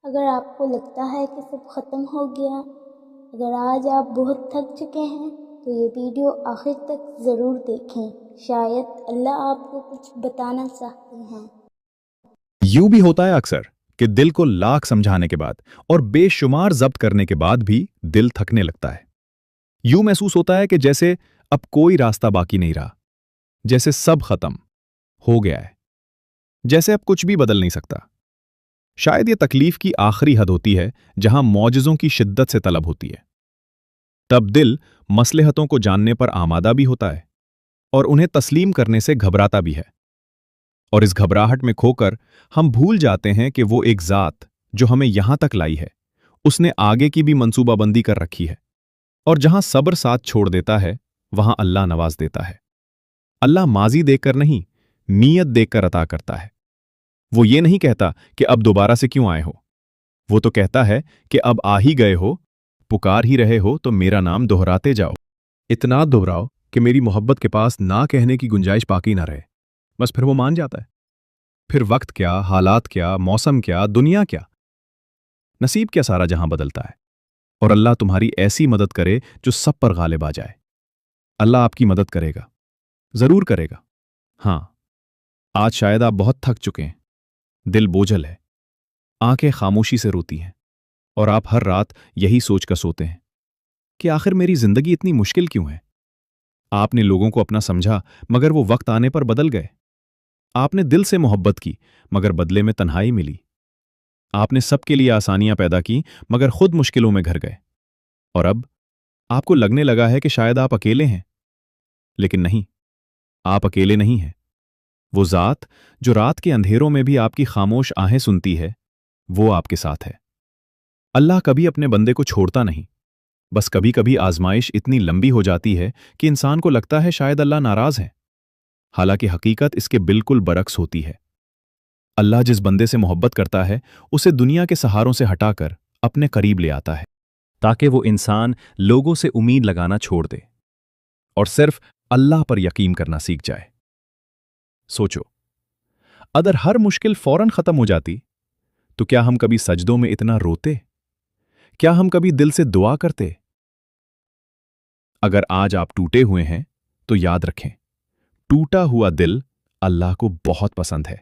اگر آپ کو لگتا ہے کہ سب ختم ہو گیا، اگر آج آپ بہت تھک چکے ہیں تو یہ ویڈیو آخر تک ضرور دیکھیں، شاید اللہ آپ کو کچھ بتانا چاہتے ہیں۔ یوں بھی ہوتا ہے اکثر کہ دل کو لاکھ سمجھانے کے بعد اور بے شمار ضبط کرنے کے بعد بھی دل تھکنے لگتا ہے۔ یوں محسوس ہوتا ہے کہ جیسے اب کوئی راستہ باقی نہیں رہا، جیسے سب ختم ہو گیا ہے، جیسے اب کچھ بھی بدل نہیں سکتا۔ شاید یہ تکلیف کی آخری حد ہوتی ہے جہاں معجزوں کی شدت سے طلب ہوتی ہے۔ تب دل مصلحتوں کو جاننے پر آمادہ بھی ہوتا ہے اور انہیں تسلیم کرنے سے گھبراتا بھی ہے، اور اس گھبراہٹ میں کھو کر ہم بھول جاتے ہیں کہ وہ ایک ذات جو ہمیں یہاں تک لائی ہے، اس نے آگے کی بھی منصوبہ بندی کر رکھی ہے، اور جہاں صبر ساتھ چھوڑ دیتا ہے وہاں اللہ نواز دیتا ہے۔ اللہ ماضی دیکھ کر نہیں، نیت دیکھ کر عطا کرتا ہے۔ وہ یہ نہیں کہتا کہ اب دوبارہ سے کیوں آئے ہو، وہ تو کہتا ہے کہ اب آ ہی گئے ہو، پکار ہی رہے ہو تو میرا نام دہراتے جاؤ، اتنا دہراؤ کہ میری محبت کے پاس نہ کہنے کی گنجائش باقی نہ رہے۔ بس پھر وہ مان جاتا ہے۔ پھر وقت کیا، حالات کیا، موسم کیا، دنیا کیا، نصیب کیا، سارا جہاں بدلتا ہے، اور اللہ تمہاری ایسی مدد کرے جو سب پر غالب آ جائے۔ اللہ آپ کی مدد کرے گا، ضرور کرے گا۔ ہاں، آج شاید آپ بہت تھک چکے ہیں، دل بوجھل ہے، آنکھیں خاموشی سے روتی ہیں، اور آپ ہر رات یہی سوچ کر سوتے ہیں کہ آخر میری زندگی اتنی مشکل کیوں ہے؟ آپ نے لوگوں کو اپنا سمجھا مگر وہ وقت آنے پر بدل گئے۔ آپ نے دل سے محبت کی مگر بدلے میں تنہائی ملی۔ آپ نے سب کے لیے آسانیاں پیدا کی مگر خود مشکلوں میں گھر گئے، اور اب آپ کو لگنے لگا ہے کہ شاید آپ اکیلے ہیں، لیکن نہیں، آپ اکیلے نہیں ہیں۔ وہ ذات جو رات کے اندھیروں میں بھی آپ کی خاموش آہیں سنتی ہے، وہ آپ کے ساتھ ہے۔ اللہ کبھی اپنے بندے کو چھوڑتا نہیں، بس کبھی کبھی آزمائش اتنی لمبی ہو جاتی ہے کہ انسان کو لگتا ہے شاید اللہ ناراض ہے، حالانکہ حقیقت اس کے بالکل برعکس ہوتی ہے۔ اللہ جس بندے سے محبت کرتا ہے اسے دنیا کے سہاروں سے ہٹا کر اپنے قریب لے آتا ہے، تاکہ وہ انسان لوگوں سے امید لگانا چھوڑ دے اور صرف اللہ پر یقین کرنا سیکھ جائے۔ سوچو، اگر ہر مشکل فوراً ختم ہو جاتی تو کیا ہم کبھی سجدوں میں اتنا روتے؟ کیا ہم کبھی دل سے دعا کرتے؟ اگر آج آپ ٹوٹے ہوئے ہیں تو یاد رکھیں، ٹوٹا ہوا دل اللہ کو بہت پسند ہے،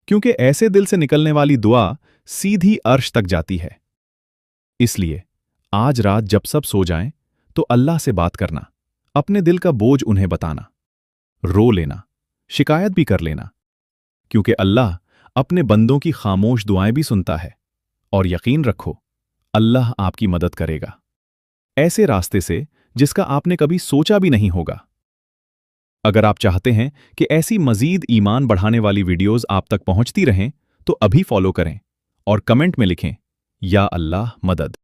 کیونکہ ایسے دل سے نکلنے والی دعا سیدھی عرش تک جاتی ہے۔ اس لیے آج رات جب سب سو جائیں تو اللہ سے بات کرنا، اپنے دل کا بوجھ انہیں بتانا، رو لینا، شکایت بھی کر لینا، کیونکہ اللہ اپنے بندوں کی خاموش دعائیں بھی سنتا ہے، اور یقین رکھو اللہ آپ کی مدد کرے گا، ایسے راستے سے جس کا آپ نے کبھی سوچا بھی نہیں ہوگا۔ اگر آپ چاہتے ہیں کہ ایسی مزید ایمان بڑھانے والی ویڈیوز آپ تک پہنچتی رہیں تو ابھی فالو کریں اور کمنٹ میں لکھیں، یا اللہ مدد۔